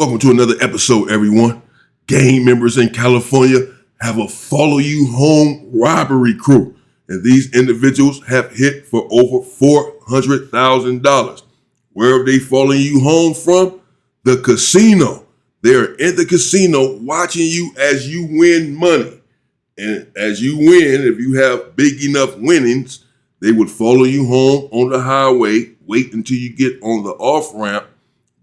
Welcome to another episode, everyone. Gang members in California have a follow you home robbery crew, and these individuals have hit for over $400,000. Where are they following you home from? The casino. They are in the casino watching you as you win money. And as you win, if you have big enough winnings, they would follow you home on the highway, wait until you get on the off-ramp,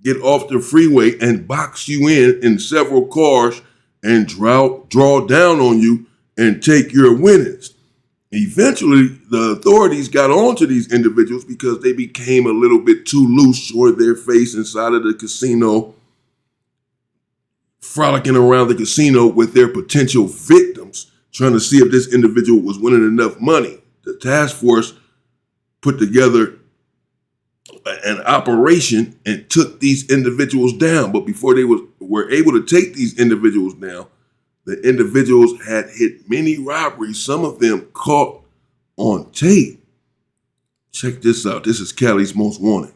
get off the freeway, and box you in several cars and draw down on you and take your winnings. Eventually, the authorities got onto these individuals because they became a little bit too loose, showing their face inside of the casino, frolicking around the casino with their potential victims, trying to see if this individual was winning enough money. The task force put together an operation and took these individuals down. But before they were able to take these individuals down, the individuals had hit many robberies, some of them caught on tape. Check this out. This is Cali's Most Wanted.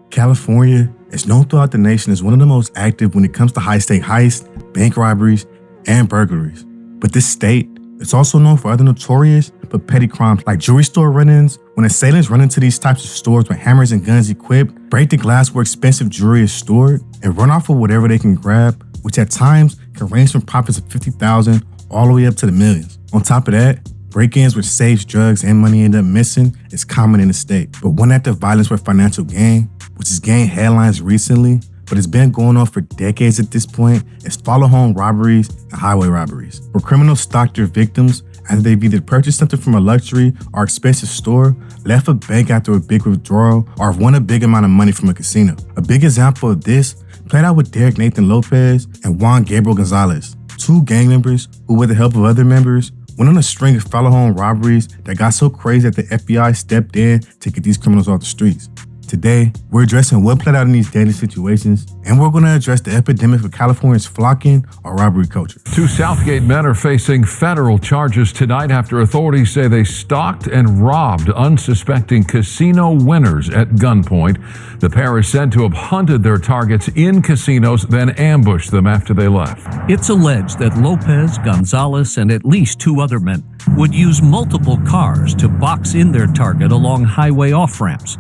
California is known throughout the nation as one of the most active when it comes to high-stake heists, bank robberies, and burglaries. But this state is also known for other notorious but petty crimes like jewelry store run-ins, when assailants run into these types of stores with hammers and guns equipped, break the glass where expensive jewelry is stored, and run off with whatever they can grab, which at times can range from profits of $50,000 all the way up to the millions. On top of that, break-ins with safes, drugs, and money end up missing is common in the state. But one act of violence with financial gain, which has gained headlines recently, but it's been going on for decades at this point, is follow-home robberies and highway robberies, where criminals stalk their victims after they've either purchased something from a luxury or expensive store, left a bank after a big withdrawal, or have won a big amount of money from a casino. A big example of this played out with Derek Nathan Lopez and Juan Gabriel Gonzalez, two gang members who, with the help of other members, went on a string of follow-home robberies that got so crazy that the FBI stepped in to get these criminals off the streets. Today, we're addressing what played out in these deadly situations, and we're going to address the epidemic of California's flocking or robbery culture. Two Southgate men are facing federal charges tonight after authorities say they stalked and robbed unsuspecting casino winners at gunpoint. The pair is said to have hunted their targets in casinos, then ambushed them after they left. It's alleged that Lopez, Gonzalez, and at least two other men would use multiple cars to box in their target along highway off-ramps.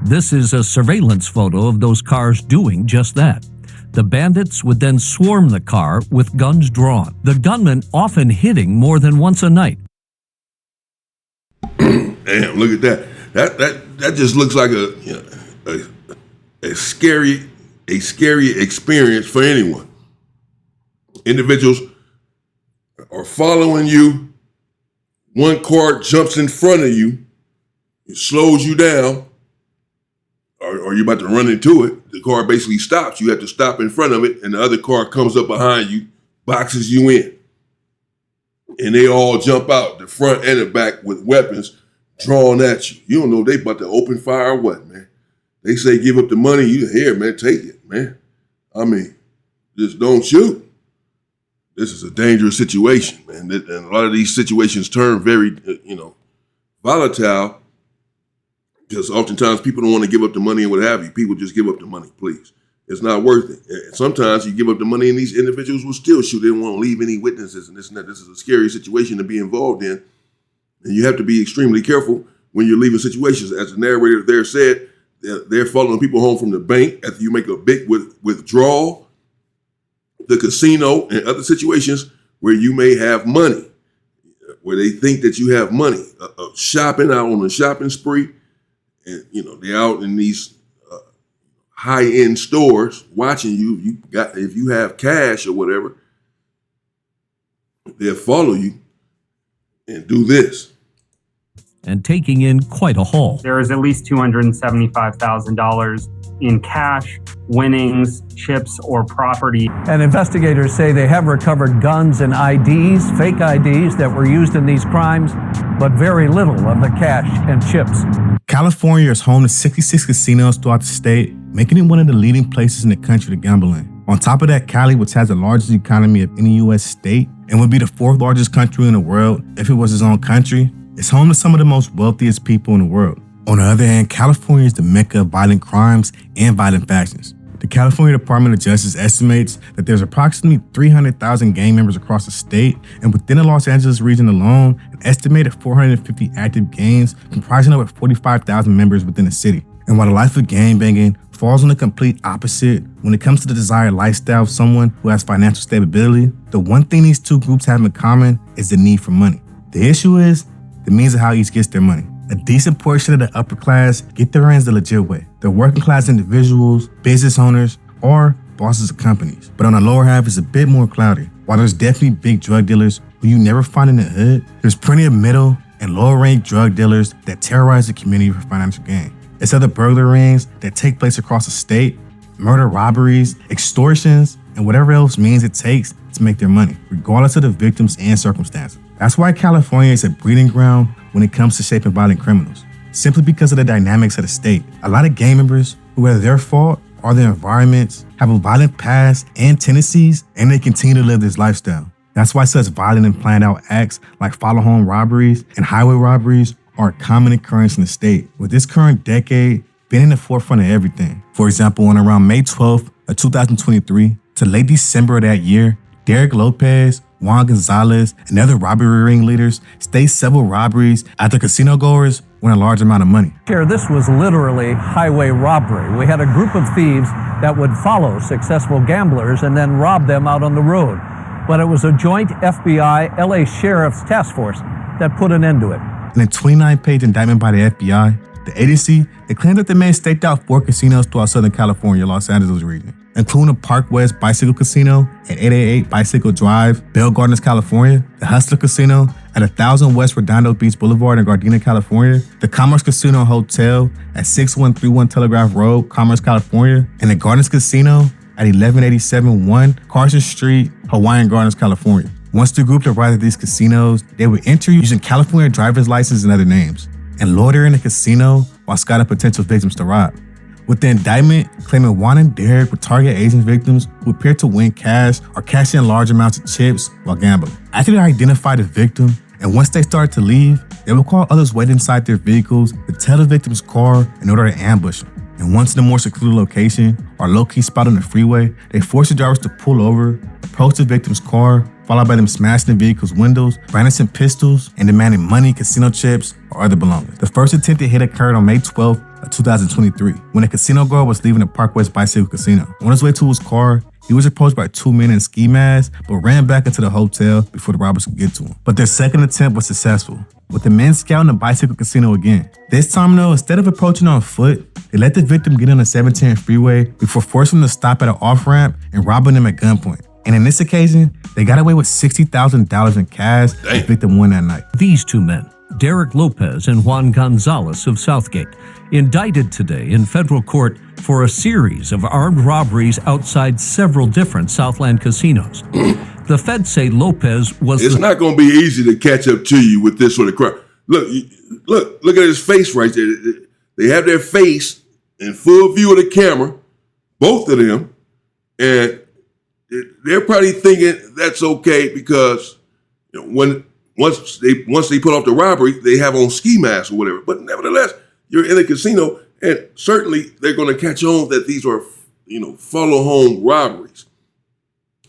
This is a surveillance photo of those cars doing just that. The bandits would then swarm the car with guns drawn, the gunman often hitting more than once a night. Damn, look at that. That just looks like a scary experience for anyone. Individuals are following you. One car jumps in front of you, it slows you down. Or you're about to run into it, the car basically stops. You have to stop in front of it, and the other car comes up behind you, boxes you in. And they all jump out, the front and the back, with weapons drawn at you. You don't know if they about to open fire or what, man. They say give up the money. You here, man, take it, man. I mean, just don't shoot. This is a dangerous situation, man. And a lot of these situations turn very, volatile. Because oftentimes people don't want to give up the money and what have you. People just give up the money, please. It's not worth it. And sometimes you give up the money and these individuals will still shoot. They don't want to leave any witnesses and this and that. This is a scary situation to be involved in. And you have to be extremely careful when you're leaving situations. As the narrator there said, they're following people home from the bank after you make a big withdrawal, the casino, and other situations where you may have money, where they think that you have money. Shopping, out on a shopping spree. And, they're out in these high-end stores watching you. If you have cash or whatever, they'll follow you and do this. And taking in quite a haul. There is at least $275,000 in cash, winnings, chips, or property. And investigators say they have recovered guns and IDs, fake IDs that were used in these crimes, but very little of the cash and chips. California is home to 66 casinos throughout the state, making it one of the leading places in the country to gamble in. On top of that, Cali, which has the largest economy of any U.S. state and would be the fourth largest country in the world if it was its own country, is home to some of the most wealthiest people in the world. On the other hand, California is the mecca of violent crimes and violent factions. The California Department of Justice estimates that there's approximately 300,000 gang members across the state, and within the Los Angeles region alone, an estimated 450 active gangs comprising over 45,000 members within the city. And while the life of gangbanging falls on the complete opposite when it comes to the desired lifestyle of someone who has financial stability, the one thing these two groups have in common is the need for money. The issue is the means of how each gets their money. A decent portion of the upper class get their ends the legit way. They're working class individuals, business owners, or bosses of companies. But on the lower half, it's a bit more cloudy. While there's definitely big drug dealers who you never find in the hood, there's plenty of middle and lower rank drug dealers that terrorize the community for financial gain. It's other burglar rings that take place across the state, murder robberies, extortions, and whatever else means it takes to make their money, regardless of the victims and circumstances. That's why California is a breeding ground when it comes to shaping violent criminals, simply because of the dynamics of the state. A lot of gang members, who whether their fault or their environments, have a violent past and tendencies, and they continue to live this lifestyle. That's why such violent and planned out acts like follow home robberies and highway robberies are a common occurrence in the state, with this current decade being in the forefront of everything. For example, on around May 12th of 2023 to late December of that year, Derek Lopez, Juan Gonzalez, and other robbery ringleaders staged several robberies after casino goers won a large amount of money. Here, this was literally highway robbery. We had a group of thieves that would follow successful gamblers and then rob them out on the road. But it was a joint FBI, LA Sheriff's task force that put an end to it. In a 29-page indictment by the FBI, the agency, they claimed that the man staked out 4 casinos throughout Southern California, Los Angeles region, including the Park West Bicycle Casino at 888 Bicycle Drive, Bell Gardens, California, the Hustler Casino at 1000 West Redondo Beach Boulevard in Gardena, California, the Commerce Casino and Hotel at 6131 Telegraph Road, Commerce, California, and the Gardens Casino at 1187 1 Carson Street, Hawaiian Gardens, California. Once the group arrived at these casinos, they would enter using California driver's license and other names, and loiter in the casino while scouting potential victims to rob. With the indictment claiming Juan and Derek would target Asian victims who appeared to win cash or cash in large amounts of chips while gambling. After they identified the victim, and once they started to leave, they would call others waiting inside their vehicles to tell the victim's car in order to ambush them. And once in a more secluded location or low-key spot on the freeway, they forced the drivers to pull over, approach the victim's car, followed by them smashing the vehicle's windows, brandishing pistols, and demanding money, casino chips, or other belongings. The first attempted hit occurred on May 12th of 2023, when a casino guard was leaving the Park West Bicycle Casino. On his way to his car, he was approached by 2 men in ski masks, but ran back into the hotel before the robbers could get to him. But their second attempt was successful, with the men scouting the Bicycle Casino again. This time though, instead of approaching on foot, they let the victim get on the 710 freeway before forcing him to stop at an off-ramp and robbing him at gunpoint. And in this occasion, they got away with $60,000 in cash the victim won that night. These two men, Derek Lopez and Juan Gonzalez of Southgate, indicted today in federal court for a series of armed robberies outside several different Southland casinos. The feds say Lopez was It's not going to be easy to catch up to you with this sort of crime. Look at his face right there. They have their face in full view of the camera, both of them, and they're probably thinking that's okay because once they put off the robbery, they have on ski masks or whatever. But nevertheless, you're in a casino, and certainly they're going to catch on that these are follow home robberies,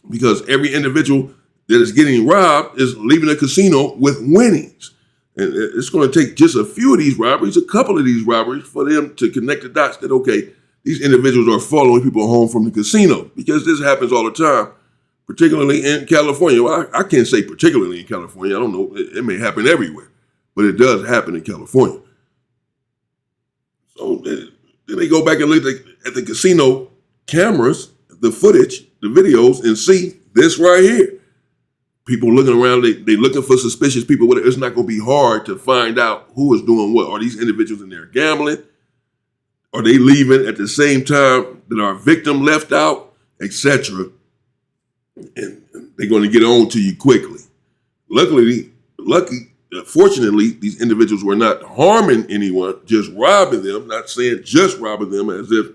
because every individual that is getting robbed is leaving a casino with winnings. And it's going to take just a few of these robberies, a couple of these robberies, for them to connect the dots that, okay, these individuals are following people home from the casino, because this happens all the time, particularly in California. Well, I can't say particularly in California. I don't know. It may happen everywhere, but it does happen in California. So then they go back and look at the casino cameras, the footage, the videos, and see this right here. People looking around, they looking for suspicious people. It's not going to be hard to find out who is doing what. Are these individuals in there gambling? Are they leaving at the same time that our victim left out, etc.? And they're going to get on to you quickly. Fortunately, these individuals were not harming anyone, just robbing them. Not saying just robbing them as if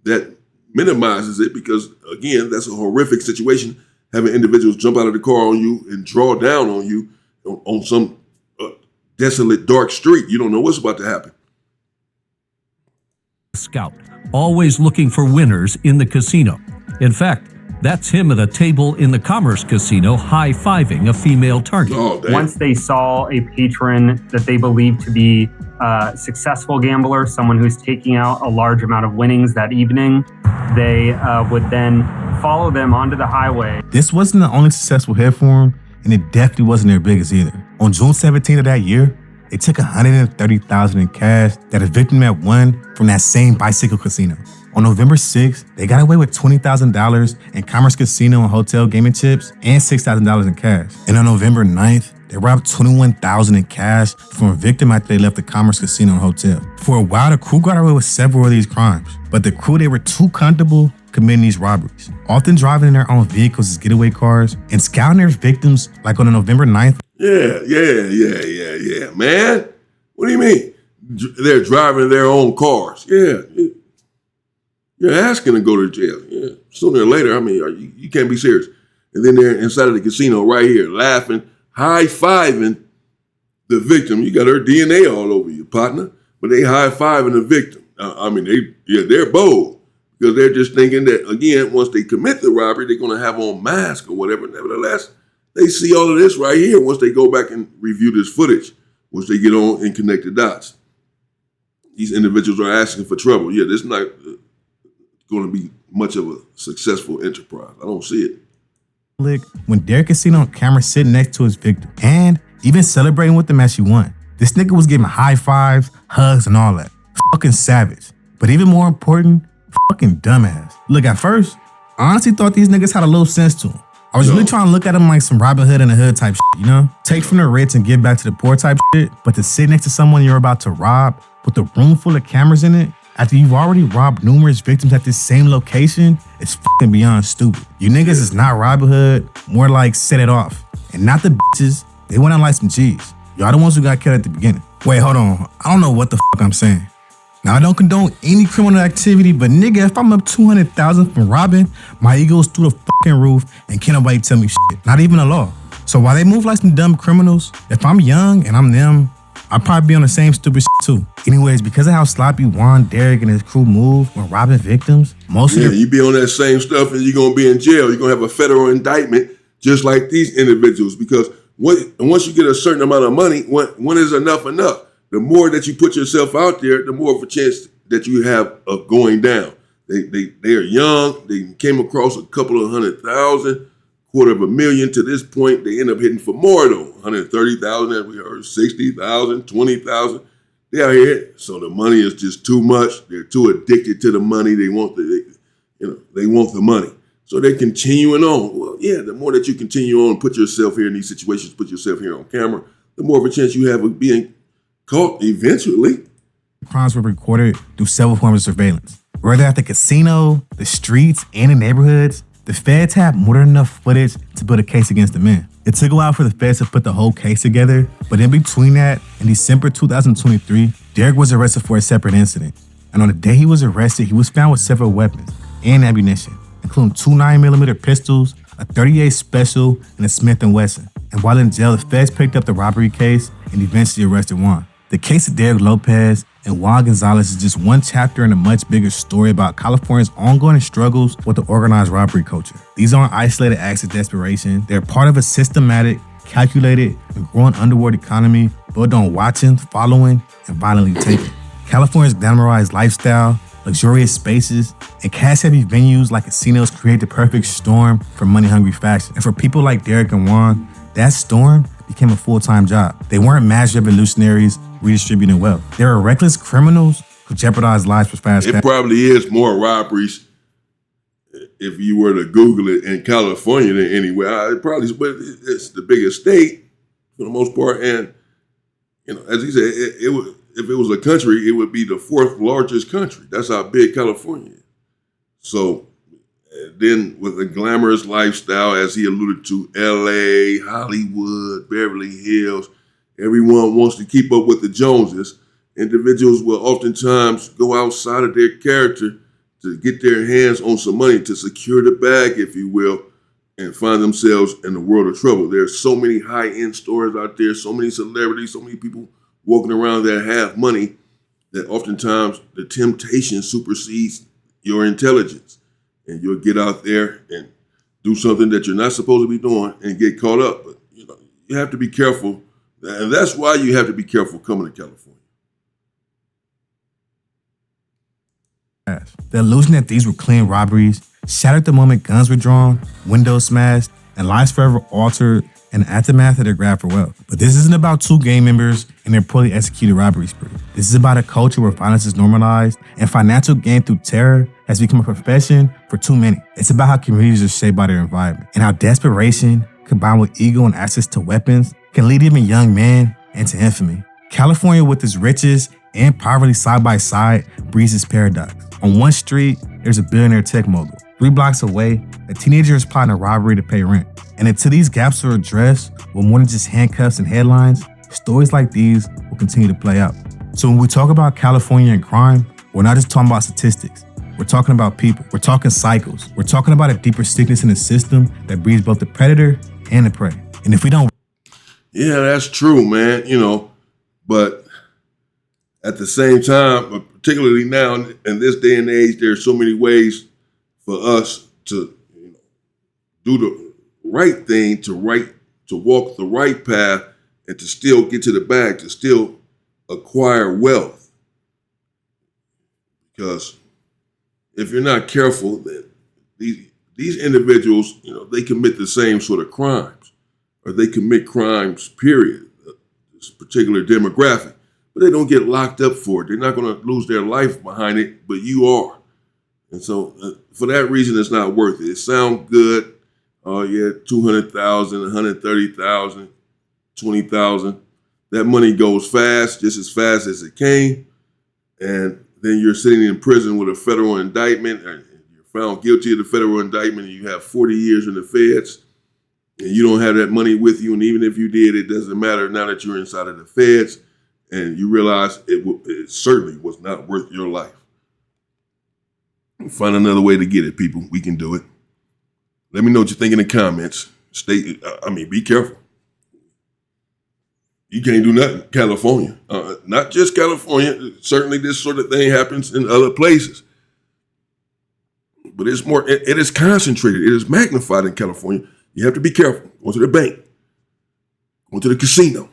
that minimizes it, because again, that's a horrific situation, having individuals jump out of the car on you and draw down on you on some desolate, dark street. You don't know what's about to happen. scout, always looking for winners in the casino. In fact, that's him at a table in the Commerce Casino high-fiving a female target. Oh, damn. Once they saw a patron that they believed to be a successful gambler, someone who's taking out a large amount of winnings that evening, they would then follow them onto the highway. This wasn't the only successful hit for him, and it definitely wasn't their biggest either. On June 17th of that year, they took $130,000 in cash that a victim had won from that same bicycle casino. On November 6th, they got away with $20,000 in Commerce Casino and hotel gaming chips and $6,000 in cash. And on November 9th, they robbed $21,000 in cash from a victim after they left the Commerce Casino and hotel. For a while, the crew got away with several of these crimes, but the crew, they were too comfortable committing these robberies, often driving in their own vehicles as getaway cars and scouting their victims like on November 9th. Yeah, man. What do you mean? They're driving their own cars. Yeah. You're asking to go to jail. Yeah. Sooner or later, I mean, you can't be serious. And then they're inside of the casino right here, laughing, high-fiving the victim. You got her DNA all over you, partner. But they high-fiving the victim. They're bold. Because they're just thinking that, again, once they commit the robbery, they're going to have on masks or whatever. Nevertheless, they see all of this right here once they go back and review this footage, once they get on and connect the dots. These individuals are asking for trouble. Yeah, this is not going to be much of a successful enterprise. I don't see it. When Derek is seen on camera sitting next to his victim and even celebrating with them as she won. This nigga was giving high fives, hugs, and all that. Fucking savage. But even more important, fucking dumbass. Look, at first, I honestly thought these niggas had a little sense to them. I was really trying to look at them like some Robin Hood in the Hood type shit, you know? Take from the rich and give back to the poor type shit. But to sit next to someone you're about to rob with a room full of cameras in it, after you've already robbed numerous victims at this same location, it's fucking beyond stupid. You niggas is not Robin Hood, more like set it off. And not the bitches, they went out like some G's. Y'all the ones who got killed at the beginning. Wait, hold on. I don't know what the fuck I'm saying. Now, I don't condone any criminal activity, but nigga, if I'm up 200,000 from robbing, my ego's through the fucking roof and can't nobody tell me shit. Not even the law. So while they move like some dumb criminals, if I'm young and I'm them, I'll probably be on the same stupid shit too. Anyways, because of how sloppy Juan, Derek, and his crew move when robbing victims, you be on that same stuff and you're going to be in jail. You're going to have a federal indictment just like these individuals, because once you get a certain amount of money, when is enough? The more that you put yourself out there, the more of a chance that you have of going down. They are young. They came across a couple of 100,000, $250,000 to this point. They end up hitting for more though, 130,000 as we heard, 60,000, 20,000. They out here, so the money is just too much. They're too addicted to the money. They want the money. So they're continuing on. Well, yeah, the more that you continue on, put yourself here in these situations, put yourself here on camera, the more of a chance you have of being caught eventually. Crimes were recorded through several forms of surveillance. Whether at the casino, the streets, and the neighborhoods, the feds had more than enough footage to build a case against the men. It took a while for the feds to put the whole case together, but in between that, in December 2023, Derek was arrested for a separate incident. And on the day he was arrested, he was found with several weapons and ammunition, including 2 9mm pistols, a .38 Special, and a Smith & Wesson. And while in jail, the feds picked up the robbery case and eventually arrested Juan. The case of Derek Lopez and Juan Gonzalez is just one chapter in a much bigger story about California's ongoing struggles with the organized robbery culture. These aren't isolated acts of desperation. They're part of a systematic, calculated, and growing underworld economy built on watching, following, and violently taking. California's glamorized lifestyle, luxurious spaces, and cash-heavy venues like casinos create the perfect storm for money-hungry fashion. And for people like Derek and Juan, that storm became a full-time job. They weren't mass revolutionaries redistributing wealth. They were reckless criminals who jeopardized lives for fast cash. It probably is more robberies if you were to Google it in California than anywhere. It probably, but it's the biggest state for the most part. And, as he said, it would, if it was a country, it would be the 4th largest country. That's how big California is. So then with a glamorous lifestyle, as he alluded to, LA, Hollywood, Beverly Hills, everyone wants to keep up with the Joneses. Individuals will oftentimes go outside of their character to get their hands on some money, to secure the bag, if you will, and find themselves in the world of trouble. There's so many high-end stores out there, so many celebrities, so many people walking around that have money, that oftentimes the temptation supersedes your intelligence, and you'll get out there and do something that you're not supposed to be doing and get caught up. But you have to be careful, and that's why you have to be careful coming to California. The illusion that these were clean robberies shattered the moment guns were drawn, windows smashed, and lives forever altered in the aftermath of their grab for wealth. But this isn't about two gang members and their poorly executed robbery spree. This is about a culture where violence is normalized and financial gain through terror has become a profession for too many. It's about how communities are shaped by their environment and how desperation, combined with ego and access to weapons, can lead even young men into infamy. California, with its riches and poverty side by side, breeds this paradox. On one street, there's a billionaire tech mogul. 3 blocks away, a teenager is plotting a robbery to pay rent. And until these gaps are addressed with more than just handcuffs and headlines, stories like these will continue to play out. So when we talk about California and crime, we're not just talking about statistics. We're talking about people. We're talking cycles. We're talking about a deeper sickness in the system that breeds both the predator and the prey. And if we don't... Yeah, that's true, man. But at the same time, particularly now in this day and age, there's so many ways for us to do the right thing, to walk the right path, and to still get to the bag, to still acquire wealth. Because if you're not careful, then these individuals, they commit the same sort of crimes, or they commit crimes, period, this particular demographic. But they don't get locked up for it. They're not going to lose their life behind it, but you are. And so for that reason, it's not worth it. It sounds good. Oh, yeah, 200,000, 130,000, 20,000. That money goes fast, just as fast as it came. And then you're sitting in prison with a federal indictment, and you're found guilty of the federal indictment, and you have 40 years in the feds, and you don't have that money with you. And even if you did, it doesn't matter now that you're inside of the feds, and you realize it certainly was not worth your life. Find another way to get it, people. We can do it. Let me know what you think in the comments. Be careful. You can't do nothing. California. Not just California. Certainly this sort of thing happens in other places. But it's more, it is concentrated. It is magnified in California. You have to be careful. Go to the bank. Go to the casino.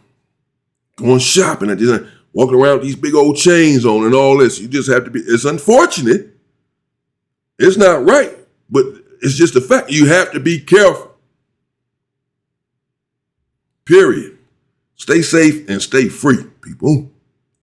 Going shopping and just walking around with these big old chains on and all this. You just have to be, it's unfortunate. It's not right, but it's just a fact. You have to be careful. Period. Stay safe and stay free, people.